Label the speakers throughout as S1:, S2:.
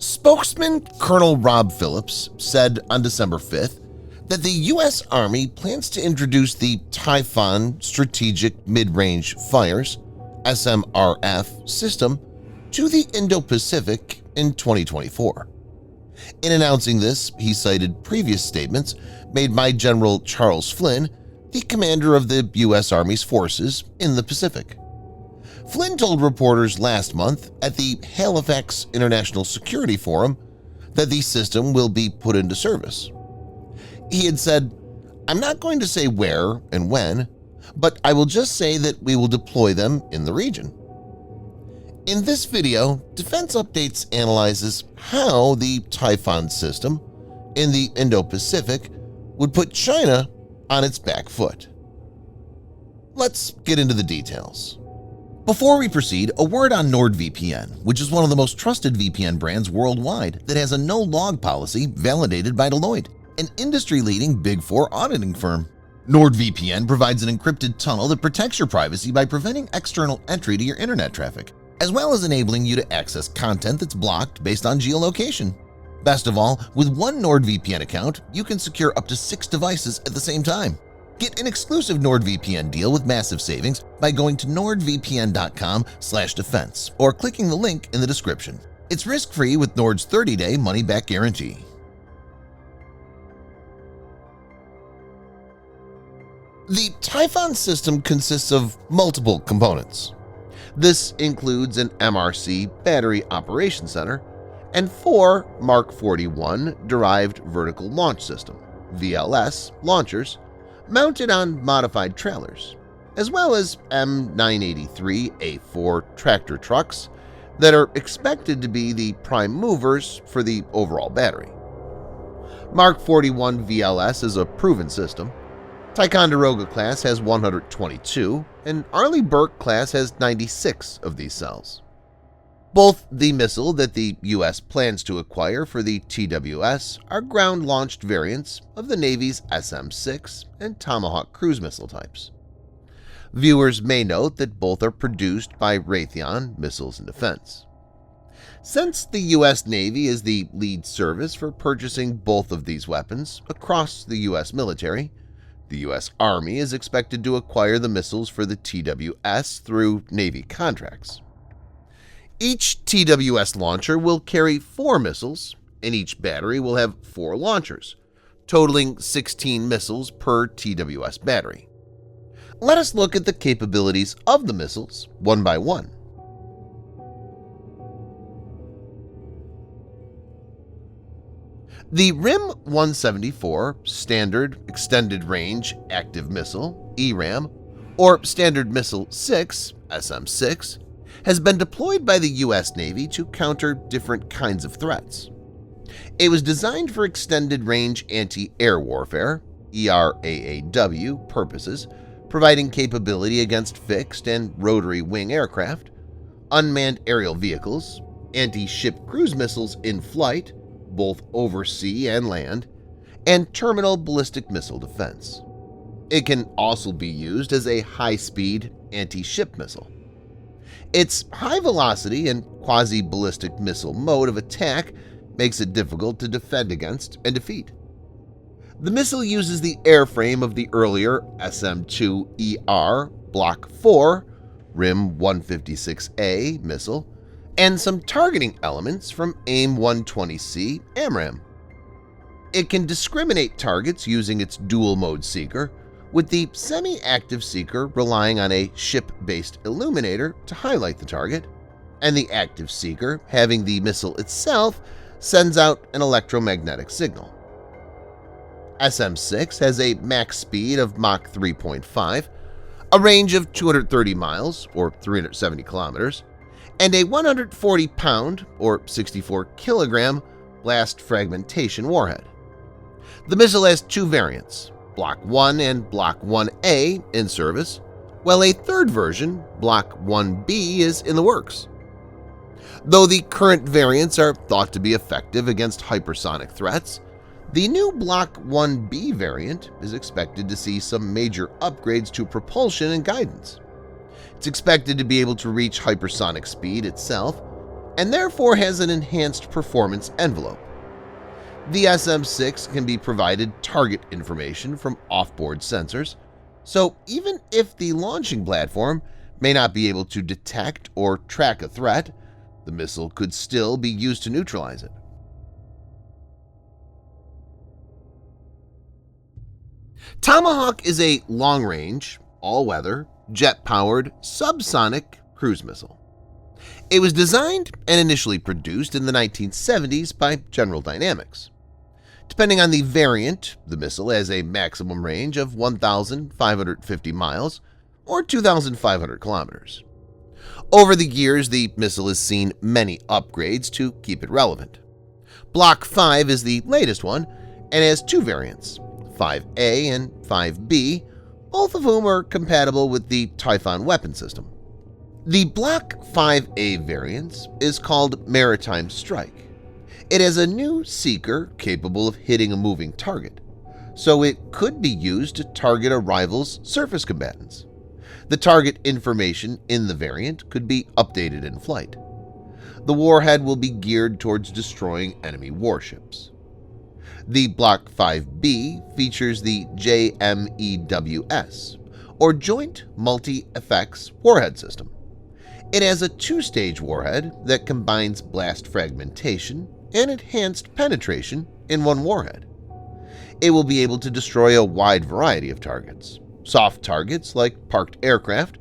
S1: Spokesman Colonel Rob Phillips said on December 5th that the U.S. Army plans to introduce the Typhon Strategic Mid-Range Fires (SMRF) system to the Indo-Pacific in 2024. In announcing this, he cited previous statements made by General Charles Flynn, the commander of the U.S. Army's forces in the Pacific. Flynn told reporters last month at the Halifax International Security Forum that the system will be put into service. He had said, "I'm not going to say where and when, but I will just say that we will deploy them in the region." In this video, Defense Updates analyzes how the Typhon system in the Indo-Pacific would put China on its back foot. Let's get into the details. Before we proceed, a word on NordVPN, which is one of the most trusted VPN brands worldwide that has a no-log policy validated by Deloitte, an industry-leading Big Four auditing firm. NordVPN provides an encrypted tunnel that protects your privacy by preventing external entry to your internet traffic, as well as enabling you to access content that's blocked based on geolocation. Best of all, with one NordVPN account, you can secure up to 6 devices at the same time. Get an exclusive NordVPN deal with massive savings by going to nordvpn.com/defense or clicking the link in the description. It's risk-free with Nord's 30-day money-back guarantee. The Typhon system consists of multiple components. This includes an MRC battery operation center and 4 Mark 41 derived vertical launch system (VLS) launchers mounted on modified trailers, as well as M983A4 tractor trucks that are expected to be the prime movers for the overall battery. Mark 41 VLS is a proven system. Ticonderoga class has 122, and Arleigh Burke class has 96 of these cells. Both the missile that the U.S. plans to acquire for the TWS are ground-launched variants of the Navy's SM-6 and Tomahawk cruise missile types. Viewers may note that both are produced by Raytheon Missiles and Defense. Since the U.S. Navy is the lead service for purchasing both of these weapons across the U.S. military, the U.S. Army is expected to acquire the missiles for the TWS through Navy contracts. Each TWS launcher will carry 4 missiles, and each battery will have 4 launchers, totaling 16 missiles per TWS battery. Let us look at the capabilities of the missiles one by one. The RIM-174 Standard Extended Range Active Missile (ERAM) or Standard Missile 6 (SM-6) has been deployed by the U.S. Navy to counter different kinds of threats. It was designed for extended-range anti-air warfare (ERAAW) purposes, providing capability against fixed and rotary wing aircraft, unmanned aerial vehicles, anti-ship cruise missiles in flight, both over sea and land, and terminal ballistic missile defense. It can also be used as a high-speed anti-ship missile. Its high-velocity and quasi-ballistic missile mode of attack makes it difficult to defend against and defeat. The missile uses the airframe of the earlier SM-2ER Block 4 RIM-156A missile and some targeting elements from AIM-120C AMRAAM. It can discriminate targets using its dual-mode seeker, with the semi-active seeker relying on a ship-based illuminator to highlight the target, and the active seeker having the missile itself sends out an electromagnetic signal. SM-6 has a max speed of Mach 3.5, a range of 230 miles or 370 kilometers, and a 140-pound or 64-kilogram blast fragmentation warhead. The missile has 2 variants, Block 1 and Block 1A, in service, while a third version, Block 1B, is in the works. Though the current variants are thought to be effective against hypersonic threats, the new Block 1B variant is expected to see some major upgrades to propulsion and guidance. It's expected to be able to reach hypersonic speed itself and therefore has an enhanced performance envelope. The SM-6 can be provided target information from off-board sensors, so even if the launching platform may not be able to detect or track a threat, the missile could still be used to neutralize it. Tomahawk is a long-range, all-weather, jet-powered, subsonic cruise missile. It was designed and initially produced in the 1970s by General Dynamics. Depending on the variant, the missile has a maximum range of 1,550 miles or 2,500 kilometers. Over the years, the missile has seen many upgrades to keep it relevant. Block 5 is the latest one and has two variants, 5A and 5B, both of whom are compatible with the Typhon weapon system. The Block 5A variant is called Maritime Strike. It has a new seeker capable of hitting a moving target, so it could be used to target a rival's surface combatants. The target information in the variant could be updated in flight. The warhead will be geared towards destroying enemy warships. The Block 5B features the JMEWS, or Joint Multi-Effects Warhead System. It has a two-stage warhead that combines blast fragmentation and enhanced penetration in one warhead. It will be able to destroy a wide variety of targets, soft targets like parked aircraft,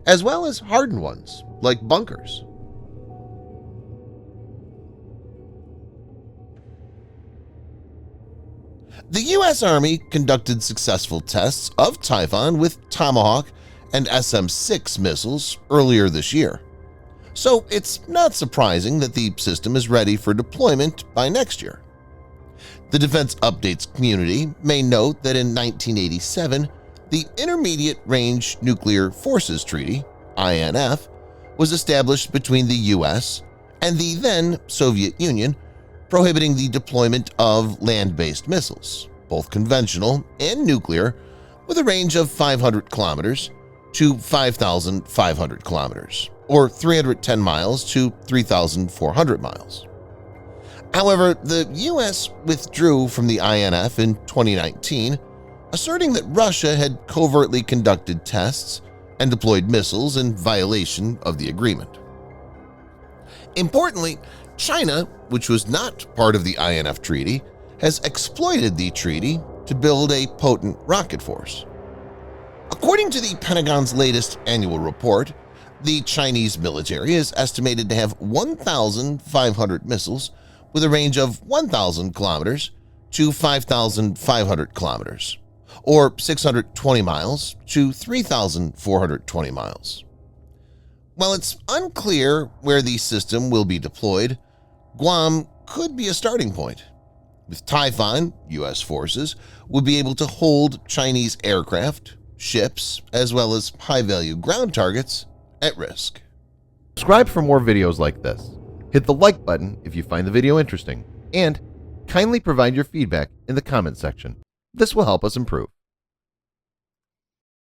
S1: as well as hardened ones like bunkers. The U.S. Army conducted successful tests of Typhon with Tomahawk and SM-6 missiles earlier this year, so it's not surprising that the system is ready for deployment by next year. The Defense Updates community may note that in 1987, the Intermediate Range Nuclear Forces Treaty, INF, was established between the U.S. and the then Soviet Union, prohibiting the deployment of land-based missiles, both conventional and nuclear, with a range of 500 kilometers to 5,500 kilometers, or 310 miles to 3,400 miles. However, the U.S. withdrew from the INF in 2019, asserting that Russia had covertly conducted tests and deployed missiles in violation of the agreement. Importantly, China, which was not part of the INF treaty, has exploited the treaty to build a potent rocket force. According to the Pentagon's latest annual report, the Chinese military is estimated to have 1,500 missiles with a range of 1,000 kilometers to 5,500 kilometers, or 620 miles to 3,420 miles. While it's unclear where the system will be deployed, Guam could be a starting point. With Typhon, U.S. forces would be able to hold Chinese aircraft, ships, as well as high-value ground targets at risk.
S2: Subscribe for more videos like this. Hit the like button if you find the video interesting, and kindly provide your feedback in the comment section. This will help us improve.